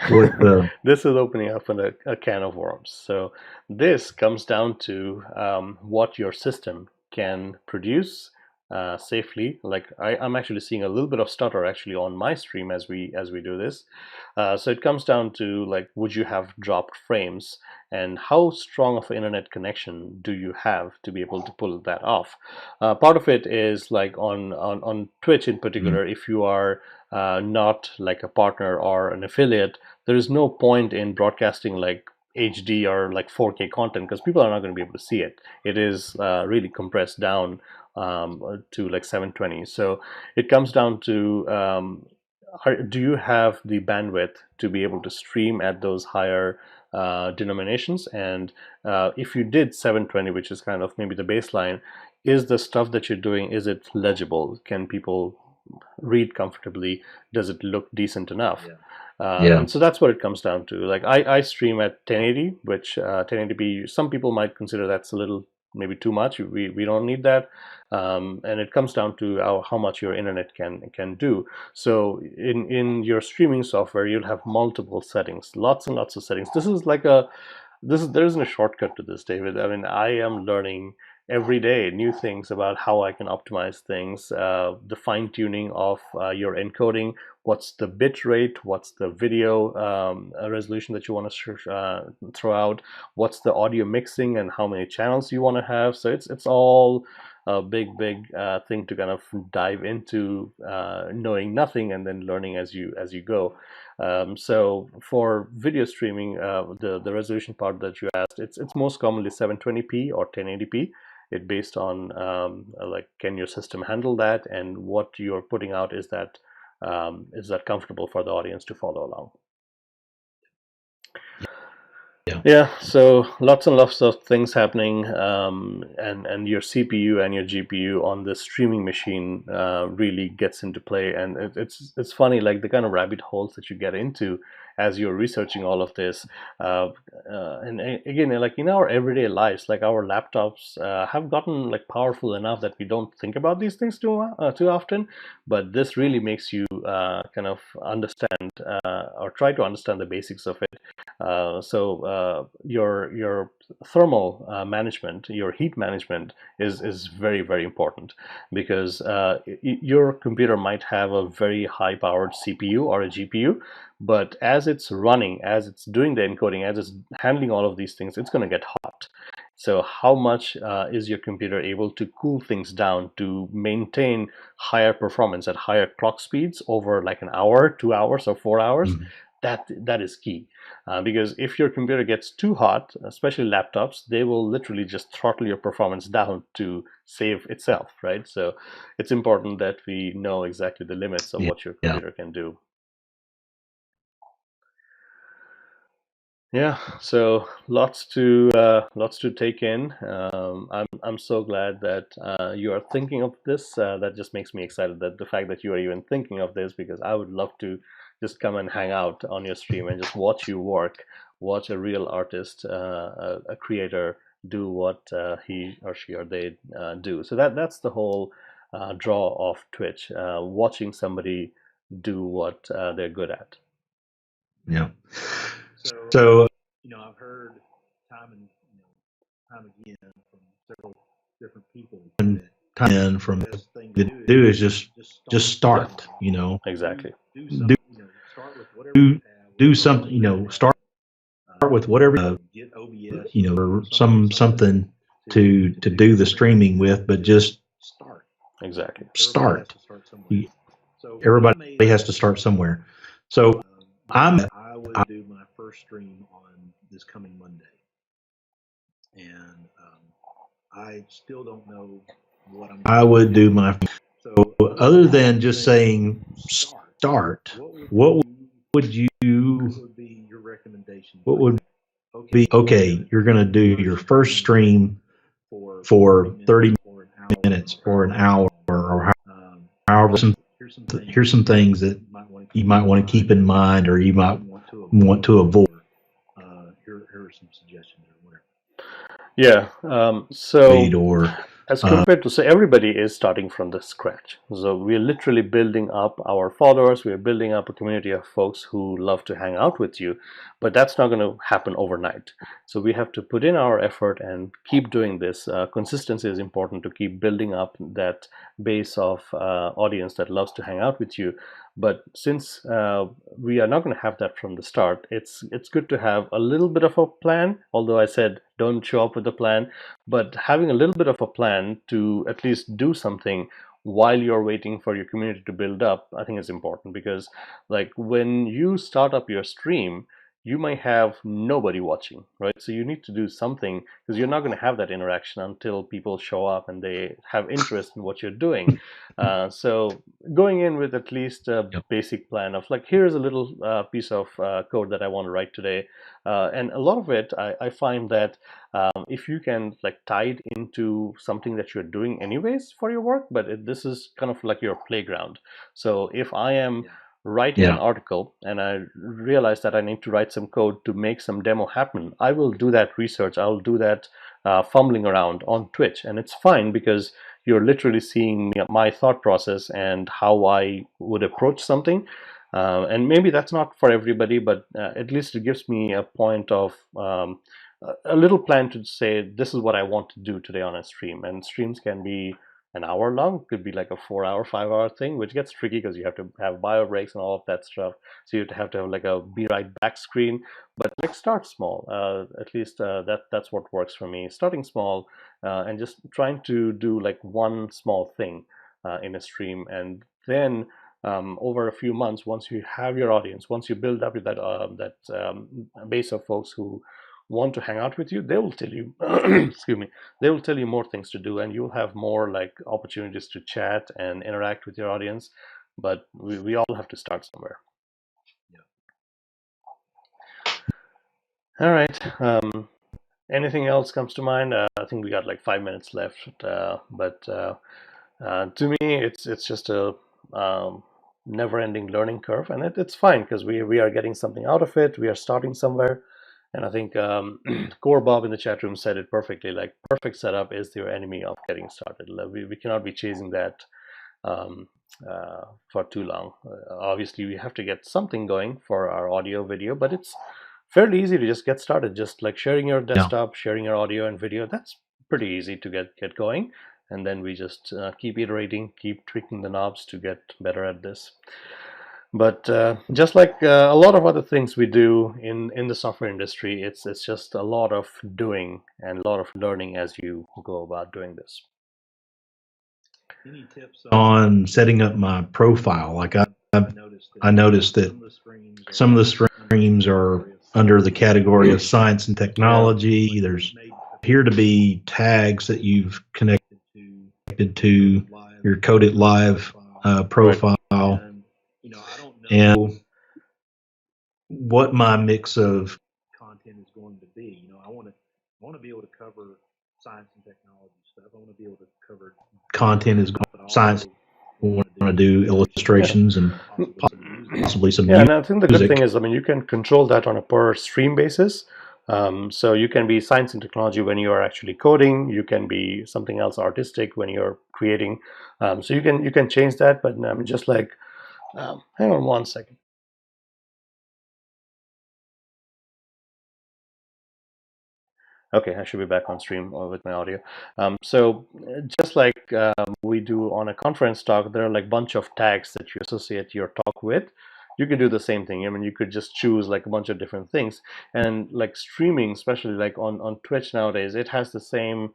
so this is opening up a can of worms. So this comes down to what your system can produce safely. Like I'm actually seeing a little bit of stutter actually on my stream as we do this. So it comes down to like, would you have dropped frames, and how strong of an internet connection do you have to be able to pull that off? Part of it is like on Twitch in particular, if you are not like a partner or an affiliate, there is no point in broadcasting like HD or like 4K content because people are not going to be able to see it. It is really compressed down to like 720. So it comes down to do you have the bandwidth to be able to stream at those higher denominations? And if you did 720, which is kind of maybe the baseline, is the stuff that you're doing, is it legible? Can people read comfortably? Does it look decent enough? And so that's what it comes down to. Like I stream at 1080, which 1080p, some people might consider that's a little maybe too much. We don't need that. And it comes down to how much your internet can do. So in your streaming software, you'll have multiple settings, lots and lots of settings. There isn't a shortcut to this, David. I mean, I am learning every day new things about how I can optimize things, the fine tuning of your encoding, what's the bit rate, what's the video resolution that you want to throw out, what's the audio mixing, and how many channels you want to have. So it's all a big thing to kind of dive into, knowing nothing and then learning as you go. So for video streaming, the resolution part that you asked, it's most commonly 720p or 1080p. It based on like, can your system handle that, and what you're putting out, is that comfortable for the audience to follow along? Yeah, so lots and lots of things happening, and your CPU and your GPU on the streaming machine really gets into play, and it's funny, like the kind of rabbit holes that you get into as you're researching all of this, uh, again, like in our everyday lives, like our laptops have gotten like powerful enough that we don't think about these things too often, but this really makes you kind of understand or try to understand the basics of it. Your thermal management, your heat management is very, very important, because your computer might have a very high powered CPU or a GPU, but as it's running, as it's doing the encoding, as it's handling all of these things, it's going to get hot. So how much is your computer able to cool things down to maintain higher performance at higher clock speeds over like an hour, 2 hours, or 4 hours? That is key, because if your computer gets too hot, especially laptops, they will literally just throttle your performance down to save itself, right? So it's important that we know exactly the limits of what your computer can do. Yeah, so lots to take in. I'm so glad that you are thinking of this. That just makes me excited, that the fact that you are even thinking of this, because I would love to just come and hang out on your stream and just watch you work, watch a real artist, a creator do what he or she or they do. So that's the whole draw of Twitch, watching somebody do what they're good at. Yeah. So I've heard time and time again from several different people that And from the best thing to to do is just start. Exactly. do start with whatever you have, Do something. Start with whatever get OBS, or something to do the streaming with, but just start. Exactly. start. Somewhere. So Everybody has to start somewhere. So I would do my first stream on this coming Monday, and I still don't know what I would do my. So Other than just saying start, what would you? would be your recommendation? What would be okay? You're going to do your first stream for 30 minutes or an hour, or however. Here's some things that you might want to keep in mind, or you might want to avoid. Here are some suggestions or whatever. Yeah. So Or as compared to, so everybody is starting from the scratch. So we're literally building up our followers. We're building up a community of folks who love to hang out with you, but that's not going to happen overnight. So we have to put in our effort and keep doing this. Consistency is important to keep building up that base of audience that loves to hang out with you. But since we are not going to have that from the start, it's good to have a little bit of a plan. Although I said don't show up with a plan, but having a little bit of a plan to at least do something while you're waiting for your community to build up, I think is important, because like when you start up your stream, you might have nobody watching, right? So you need to do something, because you're not going to have that interaction until people show up and they have interest in what you're doing. So going in with at least a basic plan of like, here's a little piece of code that I want to write today. And a lot of it, I find that if you can like tie it into something that you're doing anyways for your work, but this is kind of like your playground. So if I am writing an article and I realize that I need to write some code to make some demo happen, I will do that research. I'll do that fumbling around on Twitch, and it's fine, because you're literally seeing my thought process and how I would approach something. And maybe that's not for everybody, but at least it gives me a point of a little plan to say, this is what I want to do today on a stream. And streams can be an hour long, could be like a 4 hour, 5 hour thing, which gets tricky because you have to have bio breaks and all of that stuff. So you have to have like a be right back screen. But like start small. At least that's what works for me. Starting small and just trying to do like one small thing in a stream, and then over a few months, once you have your audience, once you build up that base of folks who want to hang out with you, they will tell you excuse me, they will tell you more things to do, and you'll have more like opportunities to chat and interact with your audience. But we all have to start somewhere. All right. Anything else comes to mind? I think we got like 5 minutes left, but to me, it's just a never-ending learning curve, and it's fine because we are getting something out of it. We are starting somewhere, and I think Core Bob in the chat room said it perfectly. Like, perfect setup is your enemy of getting started. Like, we cannot be chasing that um, for too long. Obviously, we have to get something going for our audio video, but it's fairly easy to just get started. Just like sharing your desktop, sharing your audio and video, that's pretty easy to get going. And then we just keep iterating, keep tweaking the knobs to get better at this. But just like a lot of other things we do in the software industry, it's just a lot of doing and a lot of learning as you go about doing this. Any tips On setting up my profile? Like I noticed that some of the streams are under the category of science and technology. There's appear to be tags that you've connected to your Coded Live profile. And what my mix of content is going to be. I want to be able to cover science and technology stuff. I want to be able to cover content is going science. We want to do illustrations and possibly some Yeah, music. and I think the good thing is, I mean, you can control that on a per stream basis. So you can be science and technology when you are actually coding. You can be something else artistic when you're creating. So you can change that. But just like, hang on 1 second. Okay, I should be back on stream with my audio. So just like we do on a conference talk, there are like a bunch of tags that you associate your talk with. You could do the same thing. I mean, you could just choose like a bunch of different things. And like streaming, especially like on Twitch nowadays, it has the same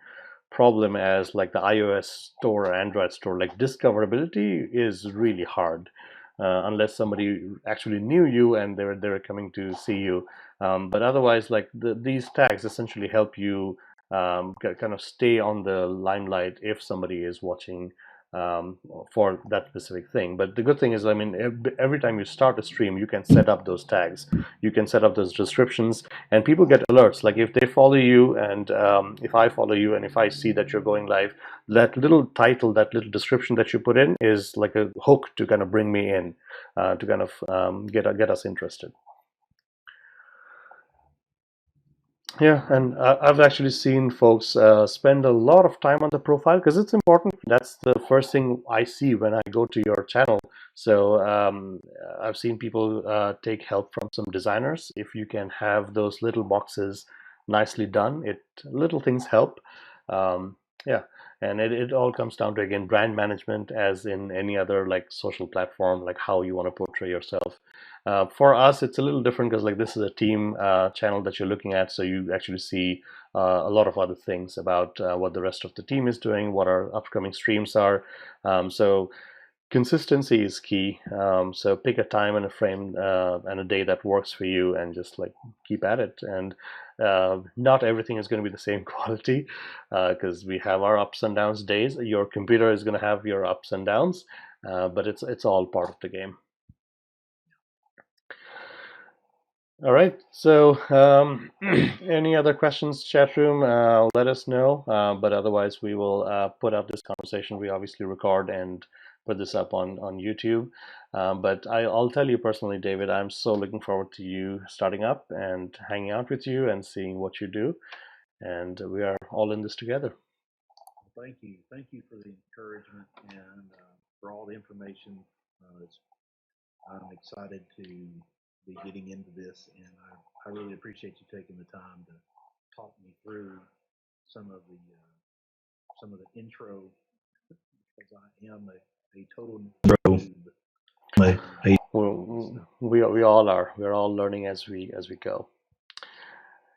problem as like the iOS store or Android store. Like, discoverability is really hard unless somebody actually knew you and they're coming to see you. But otherwise, like these tags essentially help you kind of stay on the limelight if somebody is watching for that specific thing. But the good thing is, I mean, every time you start a stream, you can set up those tags. You can set up those descriptions, and people get alerts. Like, if they follow you, and if I follow you, and if I see that you're going live, that little title, that little description that you put in is like a hook to kind of bring me in, to kind of get us interested. Yeah, and I've actually seen folks spend a lot of time on the profile because it's important. That's the first thing I see when I go to your channel. So I've seen people take help from some designers. If you can have those little boxes nicely done, little things help. Yeah, and it all comes down to, again, brand management, as in any other like social platform, like how you want to portray yourself. For us, it's a little different because like this is a team channel that you're looking at, so you actually see a lot of other things about what the rest of the team is doing, what our upcoming streams are. So consistency is key. So pick a time and a frame and a day that works for you, and just like keep at it. And not everything is going to be the same quality because we have our ups and downs days. Your computer is going to have your ups and downs, but it's all part of the game. All right. So, any other questions, chat room? Let us know. But otherwise, we will put up this conversation. We obviously record and put this up on YouTube. But I'll tell you personally, David, I'm so looking forward to you starting up and hanging out with you and seeing what you do. And we are all in this together. Thank you. Thank you for the encouragement and for all the information. I'm excited to be getting into this, and I really appreciate you taking the time to talk me through some of the intro, because I am a total noob. We all are. We're all learning as we go.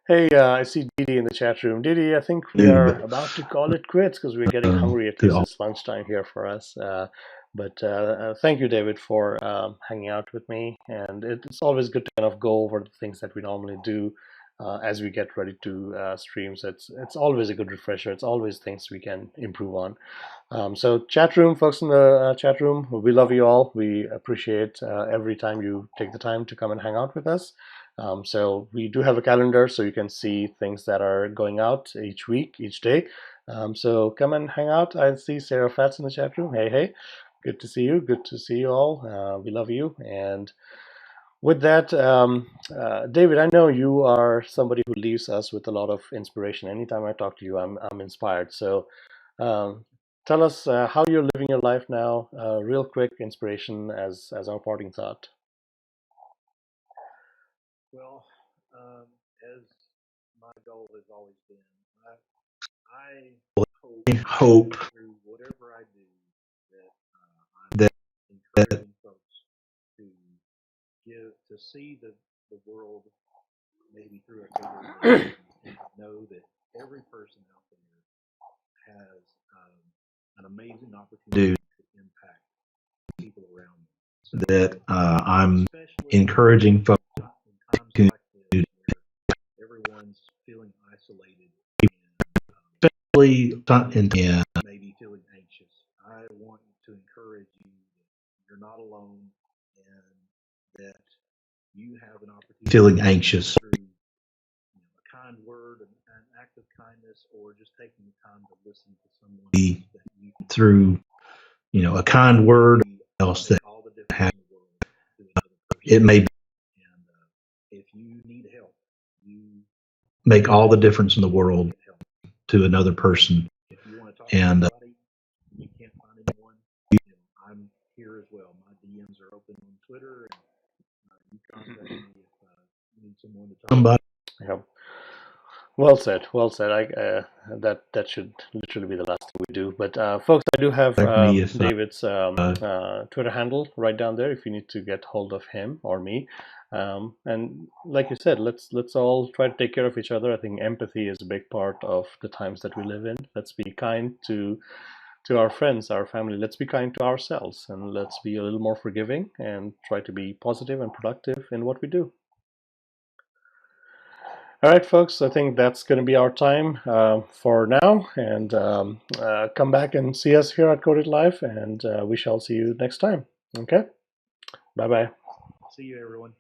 Hey, I see Didi in the chat room. Didi, I think we are about to call it quits because we're getting hungry. At least it's lunchtime here for us. But thank you, David, for hanging out with me. And it's always good to kind of go over the things that we normally do as we get ready to stream. So it's always a good refresher. It's always things we can improve on. So chat room, folks in the chat room, we love you all. We appreciate every time you take the time to come and hang out with us. So we do have a calendar, so you can see things that are going out each week, each day. So come and hang out. I see Sarah Fats in the chat room. Hey, hey, good to see you. Good to see you all. We love you. And with that, David, I know you are somebody who leaves us with a lot of inspiration. Anytime I talk to you, I'm inspired. So um, tell us how you're living your life now. Real quick inspiration as our parting thought. Well, as my goal has always been, I hope Hope through whatever I do that that I'm encouraging folks to see the world maybe through a bigger lens and to know that every person out there has an amazing opportunity to impact people around them. So, that I'm especially encouraging folks in times to like this where everyone's feeling isolated and and maybe feeling anxious. I want to encourage you that you're not alone and that you have an opportunity feeling anxious. through a kind word, an act of kindness, or just taking the time to listen to someone else that you can Through a kind word else that all the difference in the world to another person. it may And if you need help, you make all the difference in the world get help. to another person. If you want to talk And to somebody and you can't find anyone, I'm here as well. My DMs are open on Twitter, and you contact me if you need someone to talk to. somebody Yeah. Well said. Well said. That should literally be the last thing we do. But folks, I do have like me if David's Twitter handle right down there if you need to get hold of him or me. And like you said, let's all try to take care of each other. I think empathy is a big part of the times that we live in. Let's be kind to our friends, our family. Let's be kind to ourselves, and let's be a little more forgiving and try to be positive and productive in what we do. All right, folks, I think that's going to be our time for now. And come back and see us here at Coded Live, and we shall see you next time. Okay? Bye-bye. See you, everyone.